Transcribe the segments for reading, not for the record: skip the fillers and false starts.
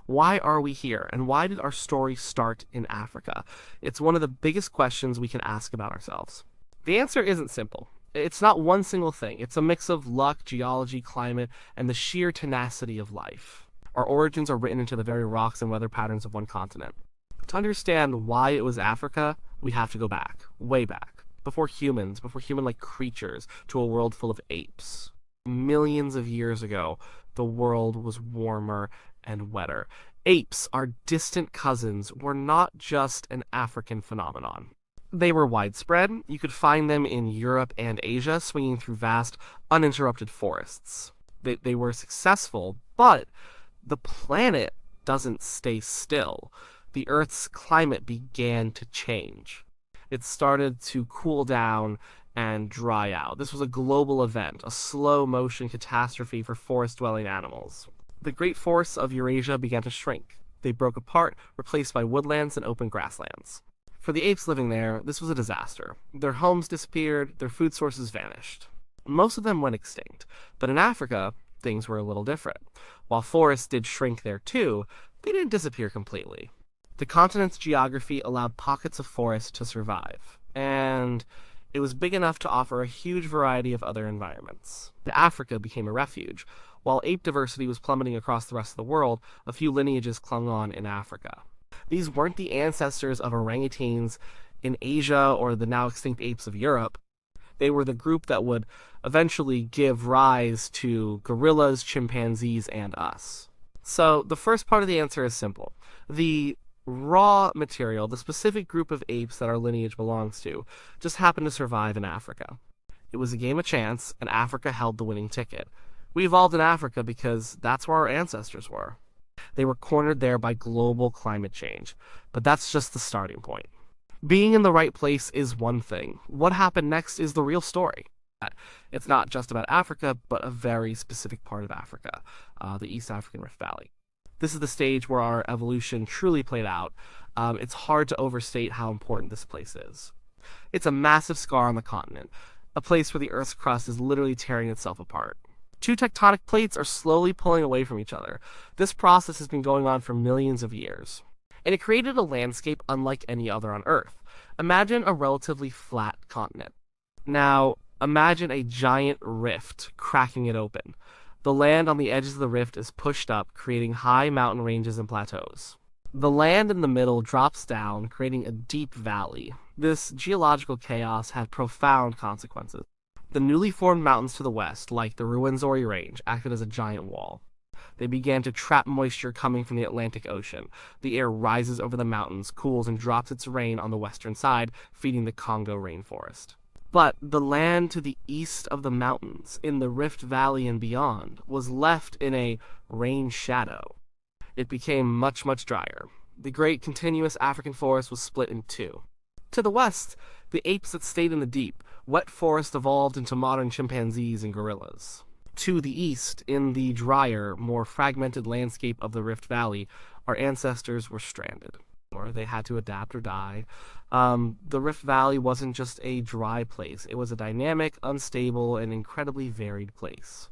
Why are we here? And why did our story start in Africa? It's one of the biggest questions we can ask about ourselves. The answer isn't simple. It's not one single thing. It's a mix of luck, geology, climate, and the sheer tenacity of life. Our origins are written into the very rocks and weather patterns of one continent. To understand why it was Africa, we have to go back, way back, before humans, before human-like creatures, to a world full of apes. Millions of years ago, the world was warmer and wetter. Apes, our distant cousins, were not just an African phenomenon. They were widespread. You could find them in Europe and Asia, swinging through vast, uninterrupted forests. They were successful, but the planet doesn't stay still. The Earth's climate began to change. It started to cool down and dry out. This was a global event, a slow-motion catastrophe for forest-dwelling animals. The great forests of Eurasia began to shrink. They broke apart, replaced by woodlands and open grasslands. For the apes living there, this was a disaster. Their homes disappeared, their food sources vanished. Most of them went extinct, but in Africa, things were a little different. While forests did shrink there too, they didn't disappear completely. The continent's geography allowed pockets of forest to survive, and it was big enough to offer a huge variety of other environments. Africa became a refuge. While ape diversity was plummeting across the rest of the world, a few lineages clung on in Africa. These weren't the ancestors of orangutans in Asia or the now extinct apes of Europe. They were the group that would eventually give rise to gorillas, chimpanzees, and us. So the first part of the answer is simple. The raw material, the specific group of apes that our lineage belongs to, just happened to survive in Africa. It was a game of chance, and Africa held the winning ticket. We evolved in Africa because that's where our ancestors were. They were cornered there by global climate change, but that's just the starting point. Being in the right place is one thing. What happened next is the real story. It's not just about Africa, but a very specific part of Africa, the East African Rift Valley. This is the stage where our evolution truly played out. It's hard to overstate how important this place is. It's a massive scar on the continent, a place where the Earth's crust is literally tearing itself apart. Two tectonic plates are slowly pulling away from each other. This process has been going on for millions of years, and it created a landscape unlike any other on Earth. Imagine a relatively flat continent. Now, imagine a giant rift cracking it open. The land on the edges of the rift is pushed up, creating high mountain ranges and plateaus. The land in the middle drops down, creating a deep valley. This geological chaos had profound consequences. The newly formed mountains to the west, like the Ruwenzori Range, acted as a giant wall. They began to trap moisture coming from the Atlantic Ocean. The air rises over the mountains, cools, and drops its rain on the western side, feeding the Congo rainforest. But the land to the east of the mountains, in the Rift Valley and beyond, was left in a rain shadow. It became much, much drier. The great continuous African forest was split in two. To the west, the apes that stayed in the deep, wet forest evolved into modern chimpanzees and gorillas. To the east, in the drier, more fragmented landscape of the Rift Valley, our ancestors were stranded, or they had to adapt or die. The Rift Valley wasn't just a dry place. It was a dynamic, unstable, and incredibly varied place.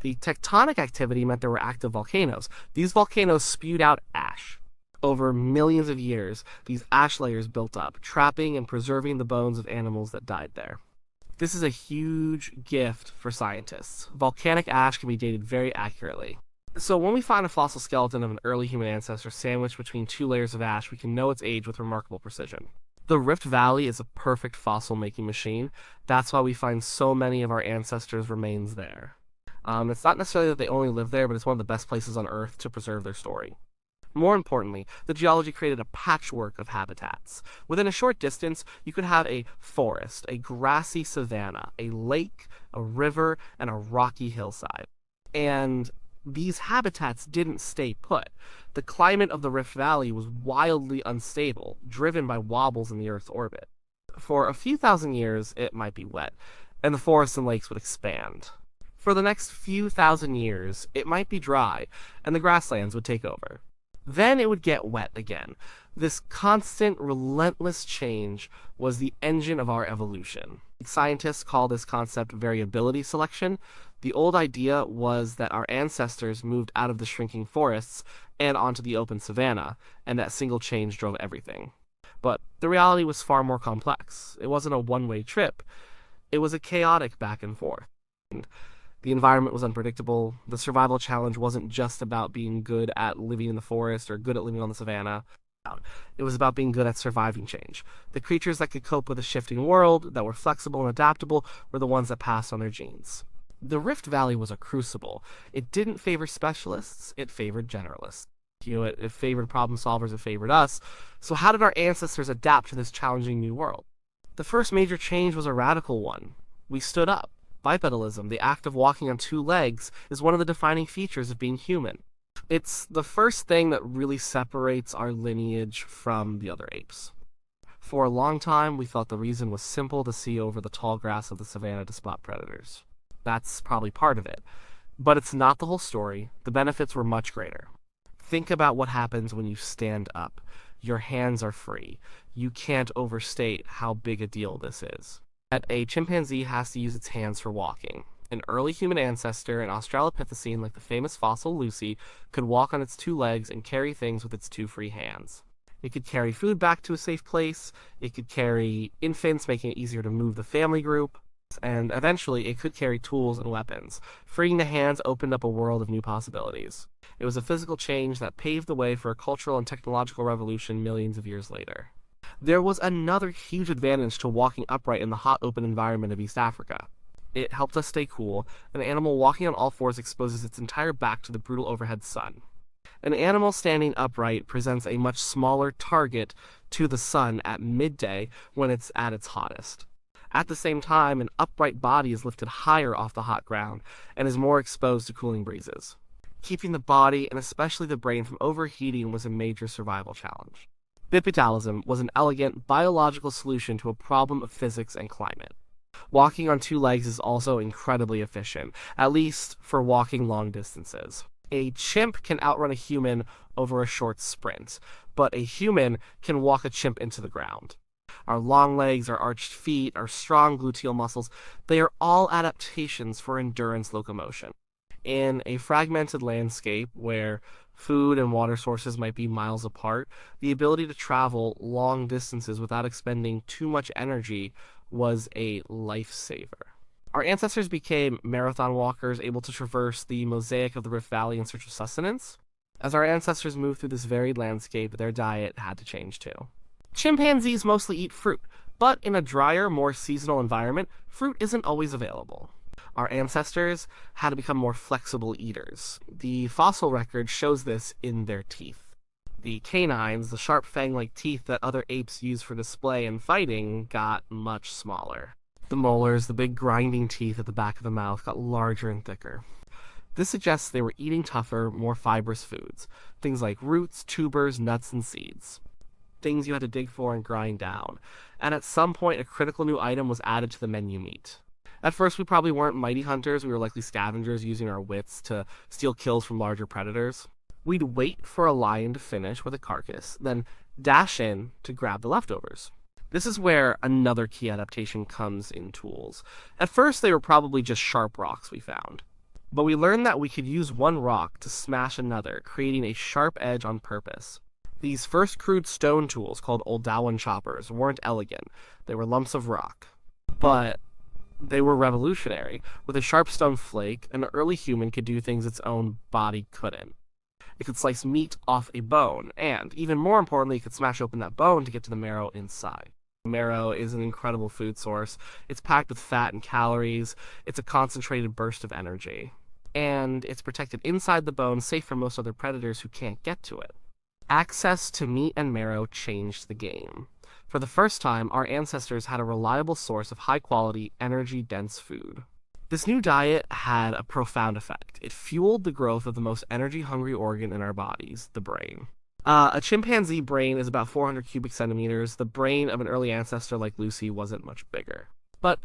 The tectonic activity meant there were active volcanoes. These volcanoes spewed out ash. Over millions of years, these ash layers built up, trapping and preserving the bones of animals that died there. This is a huge gift for scientists. Volcanic ash can be dated very accurately. So when we find a fossil skeleton of an early human ancestor sandwiched between two layers of ash, we can know its age with remarkable precision. The Rift Valley is a perfect fossil-making machine. That's why we find so many of our ancestors' remains there. It's not necessarily that they only live there, but it's one of the best places on Earth to preserve their story. More importantly, the geology created a patchwork of habitats. Within a short distance, you could have a forest, a grassy savanna, a lake, a river, and a rocky hillside. And these habitats didn't stay put. The climate of the Rift Valley was wildly unstable, driven by wobbles in the Earth's orbit. For a few thousand years, it might be wet, and the forests and lakes would expand. For the next few thousand years, it might be dry, and the grasslands would take over. Then it would get wet again. This constant, relentless change was the engine of our evolution. Scientists call this concept variability selection. The old idea was that our ancestors moved out of the shrinking forests and onto the open savanna, and that single change drove everything. But the reality was far more complex. It wasn't a one-way trip. It was a chaotic back and forth. The environment was unpredictable. The survival challenge wasn't just about being good at living in the forest or good at living on the savanna. It was about being good at surviving change. The creatures that could cope with a shifting world, that were flexible and adaptable, were the ones that passed on their genes. The Rift Valley was a crucible. It didn't favor specialists, it favored generalists. It favored problem solvers, it favored us. So how did our ancestors adapt to this challenging new world? The first major change was a radical one. We stood up. Bipedalism, the act of walking on two legs, is one of the defining features of being human. It's the first thing that really separates our lineage from the other apes. For a long time, we thought the reason was simple: to see over the tall grass of the savanna to spot predators. That's probably part of it. But it's not the whole story. The benefits were much greater. Think about what happens when you stand up. Your hands are free. You can't overstate how big a deal this is. A chimpanzee has to use its hands for walking. An early human ancestor, an Australopithecine like the famous fossil Lucy, could walk on its two legs and carry things with its two free hands. It could carry food back to a safe place, it could carry infants, making it easier to move the family group, and eventually it could carry tools and weapons. Freeing the hands opened up a world of new possibilities. It was a physical change that paved the way for a cultural and technological revolution millions of years later. There was another huge advantage to walking upright in the hot, open environment of East Africa. It helped us stay cool. An animal walking on all fours exposes its entire back to the brutal overhead sun. An animal standing upright presents a much smaller target to the sun at midday when it's at its hottest. At the same time, an upright body is lifted higher off the hot ground and is more exposed to cooling breezes. Keeping the body, and especially the brain, from overheating was a major survival challenge. Bipedalism was an elegant, biological solution to a problem of physics and climate. Walking on two legs is also incredibly efficient, at least for walking long distances. A chimp can outrun a human over a short sprint, but a human can walk a chimp into the ground. Our long legs, our arched feet, our strong gluteal muscles, they are all adaptations for endurance locomotion. In a fragmented landscape where food and water sources might be miles apart, the ability to travel long distances without expending too much energy was a lifesaver. Our ancestors became marathon walkers, able to traverse the mosaic of the Rift Valley in search of sustenance. As our ancestors moved through this varied landscape, their diet had to change too. Chimpanzees mostly eat fruit, but in a drier, more seasonal environment, fruit isn't always available. Our ancestors had to become more flexible eaters. The fossil record shows this in their teeth. The canines, the sharp fang-like teeth that other apes use for display and fighting, got much smaller. The molars, the big grinding teeth at the back of the mouth, got larger and thicker. This suggests they were eating tougher, more fibrous foods, things like roots, tubers, nuts, and seeds. Things you had to dig for and grind down. And at some point, a critical new item was added to the menu meat. At first, we probably weren't mighty hunters. We were likely scavengers using our wits to steal kills from larger predators. We'd wait for a lion to finish with a carcass, then dash in to grab the leftovers. This is where another key adaptation comes in: tools. At first, they were probably just sharp rocks we found. But we learned that we could use one rock to smash another, creating a sharp edge on purpose. These first crude stone tools, called Oldowan choppers, weren't elegant. They were lumps of rock. But they were revolutionary. With a sharp stone flake, an early human could do things its own body couldn't. It could slice meat off a bone, and, even more importantly, it could smash open that bone to get to the marrow inside. Marrow is an incredible food source. It's packed with fat and calories. It's a concentrated burst of energy. And it's protected inside the bone, safe from most other predators who can't get to it. Access to meat and marrow changed the game. For the first time, our ancestors had a reliable source of high-quality, energy-dense food. This new diet had a profound effect. It fueled the growth of the most energy-hungry organ in our bodies, the brain. A chimpanzee brain is about 400 cubic centimeters. The brain of an early ancestor like Lucy wasn't much bigger. But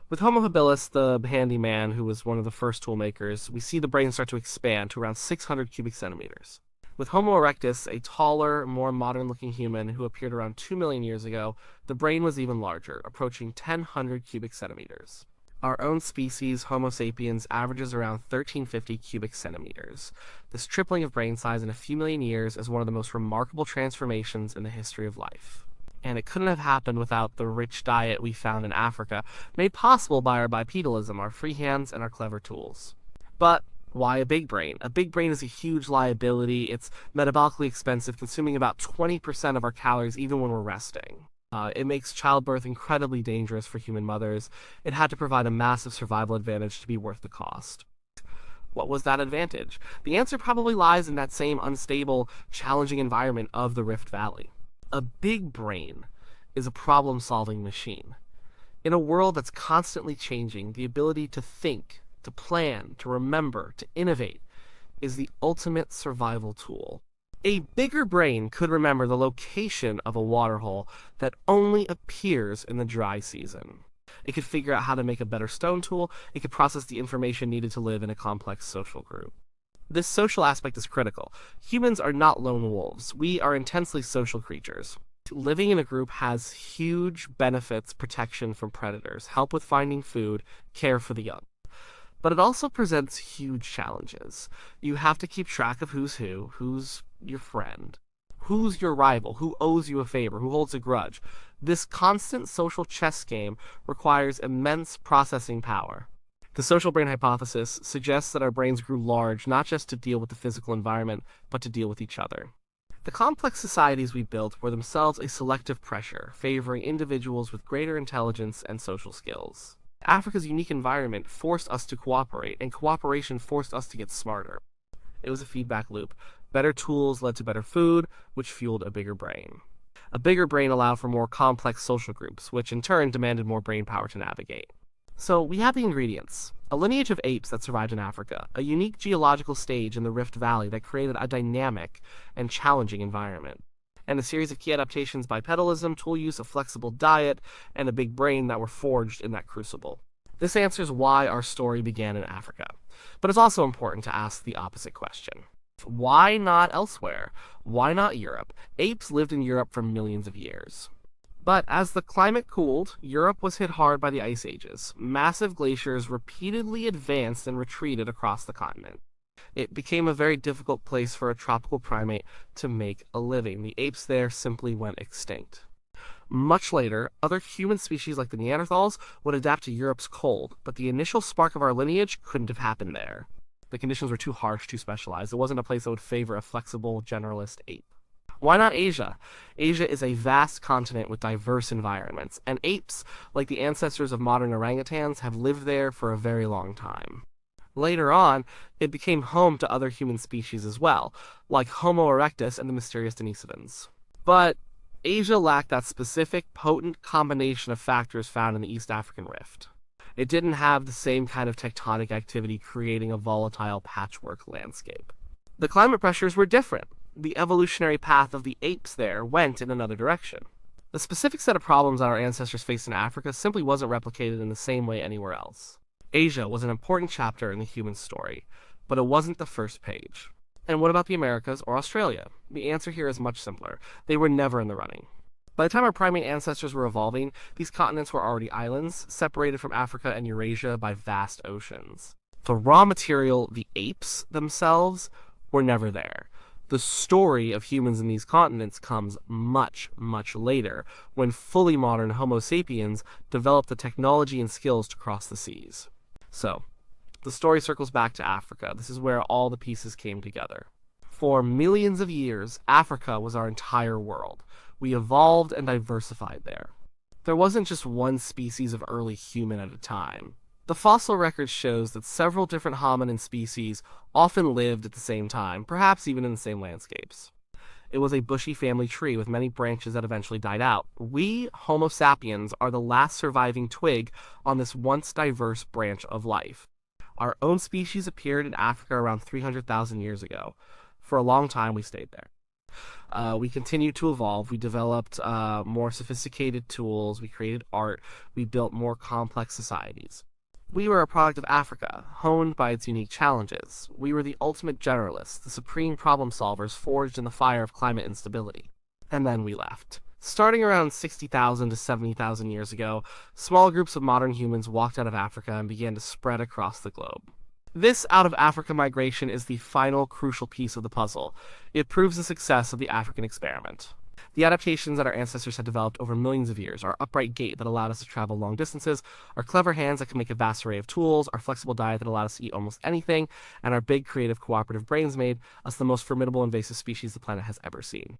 with Homo habilis, the handyman, who was one of the first tool makers, we see the brain start to expand to around 600 cubic centimeters. With Homo erectus, a taller, more modern-looking human who appeared around 2 million years ago, the brain was even larger, approaching 1,000 cubic centimeters. Our own species, Homo sapiens, averages around 1,350 cubic centimeters. This tripling of brain size in a few million years is one of the most remarkable transformations in the history of life. And it couldn't have happened without the rich diet we found in Africa, made possible by our bipedalism, our free hands, and our clever tools. But why a big brain? A big brain is a huge liability. It's metabolically expensive, consuming about 20% of our calories even when we're resting. It makes childbirth incredibly dangerous for human mothers. It had to provide a massive survival advantage to be worth the cost. What was that advantage? The answer probably lies in that same unstable, challenging environment of the Rift Valley. A big brain is a problem-solving machine. In a world that's constantly changing, the ability to think, to plan, to remember, to innovate is the ultimate survival tool. A bigger brain could remember the location of a waterhole that only appears in the dry season. It could figure out how to make a better stone tool. It could process the information needed to live in a complex social group. This social aspect is critical. Humans are not lone wolves. We are intensely social creatures. Living in a group has huge benefits: protection from predators, help with finding food, care for the young. But it also presents huge challenges. You have to keep track of who's who, who's your friend, who's your rival, who owes you a favor, who holds a grudge. This constant social chess game requires immense processing power. The social brain hypothesis suggests that our brains grew large not just to deal with the physical environment, but to deal with each other. The complex societies we built were themselves a selective pressure, favoring individuals with greater intelligence and social skills. Africa's unique environment forced us to cooperate, and cooperation forced us to get smarter. It was a feedback loop. Better tools led to better food, which fueled a bigger brain. A bigger brain allowed for more complex social groups, which in turn demanded more brain power to navigate. So we have the ingredients: a lineage of apes that survived in Africa, a unique geological stage in the Rift Valley that created a dynamic and challenging environment, and a series of key adaptations: bipedalism, tool use, a flexible diet, and a big brain that were forged in that crucible. This answers why our story began in Africa. But it's also important to ask the opposite question. Why not elsewhere? Why not Europe? Apes lived in Europe for millions of years. But as the climate cooled, Europe was hit hard by the ice ages. Massive glaciers repeatedly advanced and retreated across the continent. It became a very difficult place for a tropical primate to make a living. The apes there simply went extinct. Much later, other human species like the Neanderthals would adapt to Europe's cold, but the initial spark of our lineage couldn't have happened there. The conditions were too harsh, too specialized. It wasn't a place that would favor a flexible, generalist ape. Why not Asia? Asia is a vast continent with diverse environments, and apes, like the ancestors of modern orangutans, have lived there for a very long time. Later on, it became home to other human species as well, like Homo erectus and the mysterious Denisovans. But Asia lacked that specific, potent combination of factors found in the East African Rift. It didn't have the same kind of tectonic activity creating a volatile patchwork landscape. The climate pressures were different. The evolutionary path of the apes there went in another direction. The specific set of problems that our ancestors faced in Africa simply wasn't replicated in the same way anywhere else. Asia was an important chapter in the human story, but it wasn't the first page. And what about the Americas or Australia? The answer here is much simpler. They were never in the running. By the time our primate ancestors were evolving, these continents were already islands, separated from Africa and Eurasia by vast oceans. The raw material, the apes themselves, were never there. The story of humans in these continents comes much, much later, when fully modern Homo sapiens developed the technology and skills to cross the seas. So, the story circles back to Africa. This is where all the pieces came together. For millions of years, Africa was our entire world. We evolved and diversified there. There wasn't just one species of early human at a time. The fossil record shows that several different hominin species often lived at the same time, perhaps even in the same landscapes. It was a bushy family tree with many branches that eventually died out. We, Homo sapiens, are the last surviving twig on this once diverse branch of life. Our own species appeared in Africa around 300,000 years ago. For a long time, we stayed there. We continued to evolve. We developed more sophisticated tools. We created art. We built more complex societies. We were a product of Africa, honed by its unique challenges. We were the ultimate generalists, the supreme problem solvers forged in the fire of climate instability. And then we left. Starting around 60,000 to 70,000 years ago, small groups of modern humans walked out of Africa and began to spread across the globe. This out of Africa migration is the final crucial piece of the puzzle. It proves the success of the African experiment. The adaptations that our ancestors had developed over millions of years, our upright gait that allowed us to travel long distances, our clever hands that can make a vast array of tools, our flexible diet that allowed us to eat almost anything, and our big, creative, cooperative brains made us the most formidable invasive species the planet has ever seen.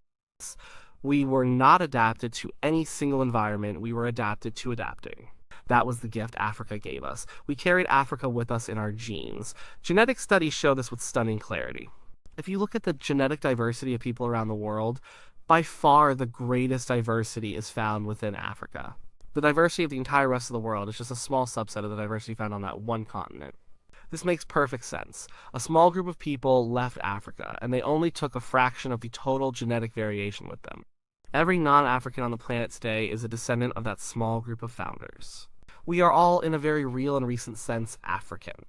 We were not adapted to any single environment, we were adapted to adapting. That was the gift Africa gave us. We carried Africa with us in our genes. Genetic studies show this with stunning clarity. If you look at the genetic diversity of people around the world, by far the greatest diversity is found within Africa. The diversity of the entire rest of the world is just a small subset of the diversity found on that one continent. This makes perfect sense. A small group of people left Africa, and they only took a fraction of the total genetic variation with them. Every non-African on the planet today is a descendant of that small group of founders. We are all, in a very real and recent sense, African.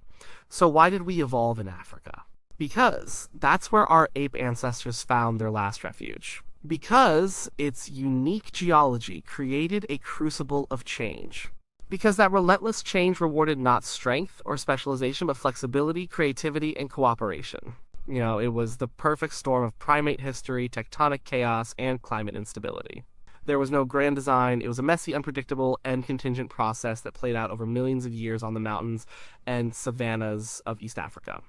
So why did we evolve in Africa? Because that's where our ape ancestors found their last refuge. Because its unique geology created a crucible of change. Because that relentless change rewarded not strength or specialization, but flexibility, creativity, and cooperation. It was the perfect storm of primate history, tectonic chaos, and climate instability. There was no grand design. It was a messy, unpredictable, and contingent process that played out over millions of years on the mountains and savannas of East Africa.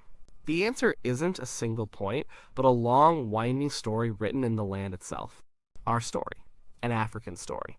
The answer isn't a single point, but a long, winding story written in the land itself. Our story. An African story.